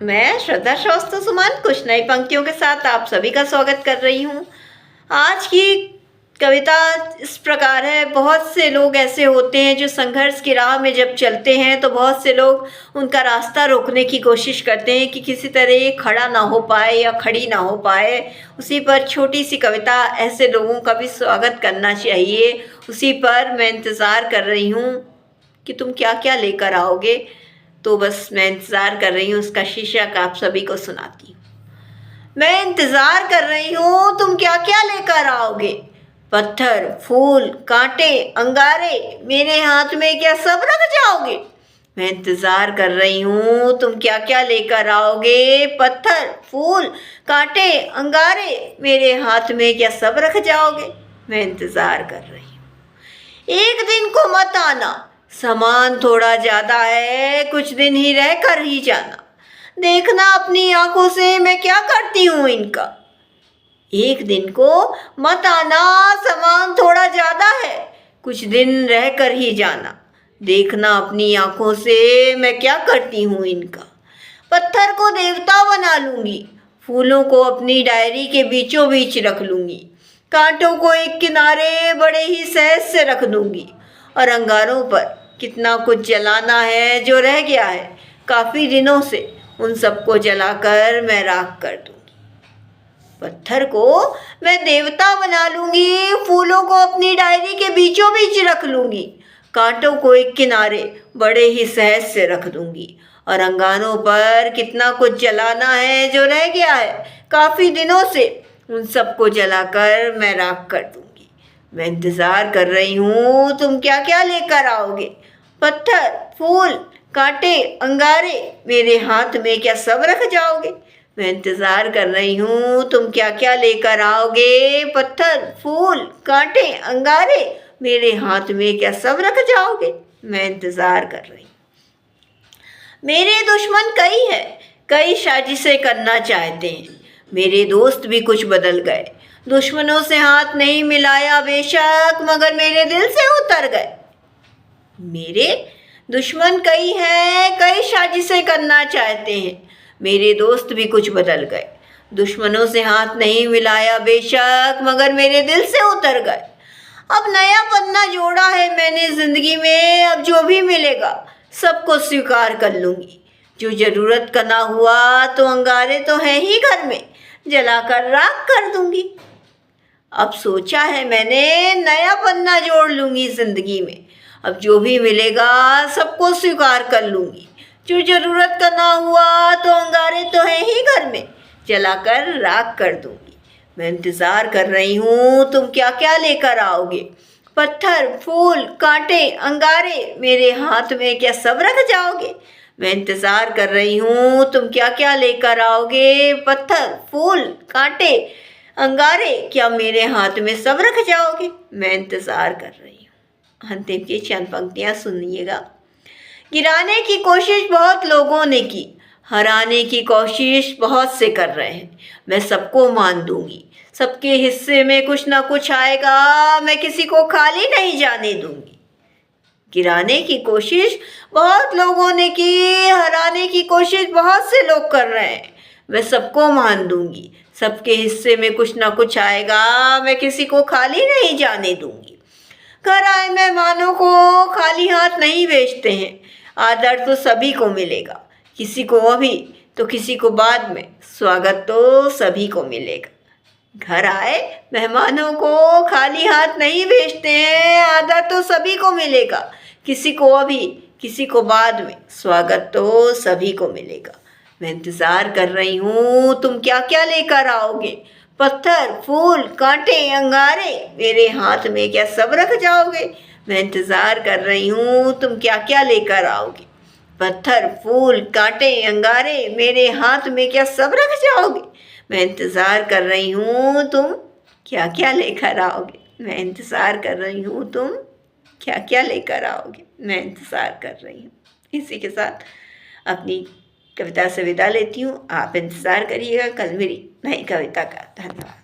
मैं श्रद्धा श्रीवास्तव सुमन कुछ नई पंक्तियों के साथ आप सभी का स्वागत कर रही हूँ। आज की कविता इस प्रकार है। बहुत से लोग ऐसे होते हैं जो संघर्ष की राह में जब चलते हैं तो बहुत से लोग उनका रास्ता रोकने की कोशिश करते हैं कि किसी तरह ये खड़ा ना हो पाए या खड़ी ना हो पाए। उसी पर छोटी सी कविता, ऐसे लोगों का भी स्वागत करना चाहिए। उसी पर मैं इंतज़ार कर रही हूँ कि तुम क्या क्या लेकर आओगे। तो बस मैं इंतज़ार कर रही हूँ, उसका शीर्षक आप सभी को सुनाती हूँ। मैं इंतज़ार कर रही हूँ, तुम क्या क्या लेकर आओगे। पत्थर, फूल, कांटे, अंगारे, मेरे हाथ में क्या सब रख जाओगे। मैं इंतज़ार कर रही हूँ, तुम क्या क्या लेकर आओगे। पत्थर, फूल, कांटे, अंगारे, मेरे हाथ में क्या सब रख जाओगे। मैं इंतज़ार कर रही हूँ। एक दिन को मत आना, सामान थोड़ा ज़्यादा है, कुछ दिन ही रह कर ही जाना। देखना अपनी आंखों से मैं क्या करती हूँ इनका। एक दिन को मत आना, सामान थोड़ा ज़्यादा है, कुछ दिन रह कर ही जाना। देखना अपनी आंखों से मैं क्या करती हूँ इनका। पत्थर को देवता बना लूँगी, फूलों को अपनी डायरी के बीचों बीच रख लूँगी। कांटों को एक किनारे बड़े ही सहज से रख दूँगी। और अंगारों पर कितना कुछ जलाना है जो रह गया है काफ़ी दिनों से, उन सबको जलाकर मैं राख कर दूँगी। पत्थर को मैं देवता बना लूँगी, फूलों को अपनी डायरी के बीचों बीच रख लूँगी। कांटों को एक किनारे बड़े ही सहज से रख दूँगी। और अंगारों पर कितना कुछ जलाना है जो रह गया है काफ़ी दिनों से, उन सबको जलाकर मैं राख कर दूँगी। मैं इंतज़ार कर रही हूँ, तुम क्या क्या लेकर आओगे। पत्थर, फूल, कांटे, अंगारे, मेरे हाथ में क्या सब रख जाओगे। मैं इंतज़ार कर रही हूँ, तुम क्या क्या लेकर आओगे। पत्थर, फूल, कांटे, अंगारे, मेरे हाथ में क्या सब रख जाओगे। मैं इंतज़ार कर रही हूँ। मेरे दुश्मन कई हैं, कई साजिशें करना चाहते हैं। मेरे दोस्त भी कुछ बदल गए, दुश्मनों से हाथ नहीं मिलाया बेशक, मगर मेरे दिल से उतर गए। मेरे दुश्मन कई हैं, कई साजिशें करना चाहते हैं। मेरे दोस्त भी कुछ बदल गए, दुश्मनों से हाथ नहीं मिलाया बेशक, मगर मेरे दिल से उतर गए। अब नया पन्ना जोड़ा है मैंने ज़िंदगी में, अब जो भी मिलेगा सबको स्वीकार कर लूँगी। जो ज़रूरत का ना हुआ तो अंगारे तो हैं ही घर में, जलाकर राख कर दूँगी। अब सोचा है मैंने, नया पन्ना जोड़ लूँगी ज़िंदगी में। अब जो भी मिलेगा सबको स्वीकार कर लूँगी। जो ज़रूरत का ना हुआ तो अंगारे तो हैं ही घर में, जलाकर राख कर दूँगी। मैं इंतज़ार कर रही हूँ, तुम क्या क्या लेकर आओगे। पत्थर, फूल, कांटे, अंगारे, मेरे हाथ में क्या सब रख जाओगे। मैं इंतज़ार कर रही हूँ, तुम क्या क्या लेकर आओगे। पत्थर, फूल, कांटे, अंगारे, क्या मेरे हाथ में सब रख जाओगे। मैं इंतज़ार कर रही हूँ। अंतिम की चंद पंक्तियाँ सुनिएगा। गिराने की कोशिश बहुत लोगों ने की, हराने की कोशिश बहुत से कर रहे हैं। मैं सबको मान दूंगी, सबके हिस्से में कुछ ना कुछ आएगा, मैं किसी को खाली नहीं जाने दूंगी। गिराने की कोशिश बहुत लोगों ने की, हराने की कोशिश बहुत से लोग कर रहे हैं। मैं सबको मान दूंगी, सबके हिस्से में कुछ ना कुछ आएगा, मैं किसी को खाली नहीं जाने दूंगी। घर आए मेहमानों को खाली हाथ नहीं भेजते हैं, आदर तो सभी को मिलेगा, किसी को अभी तो किसी को बाद में, स्वागत तो सभी को मिलेगा। घर आए मेहमानों को खाली हाथ नहीं भेजते हैं, आदर तो सभी को मिलेगा, किसी को अभी किसी को बाद में, स्वागत तो सभी को मिलेगा। मैं इंतज़ार कर रही हूँ, तुम क्या क्या लेकर आओगे। पत्थर, फूल, कांटे, अंगारे, मेरे हाथ में क्या सब रख जाओगे। मैं इंतज़ार कर रही हूँ, तुम क्या क्या लेकर आओगे। पत्थर, फूल, कांटे, अंगारे, मेरे हाथ में क्या सब रख जाओगे। मैं इंतज़ार कर रही हूँ, तुम क्या क्या लेकर आओगे। मैं इंतज़ार कर रही हूँ, तुम क्या क्या लेकर आओगे। मैं इंतज़ार कर रही हूँ। इसी के साथ अपनी कविता से विदा लेती हूँ। आप इंतज़ार करिएगा कल मेरी नई कविता का। धन्यवाद।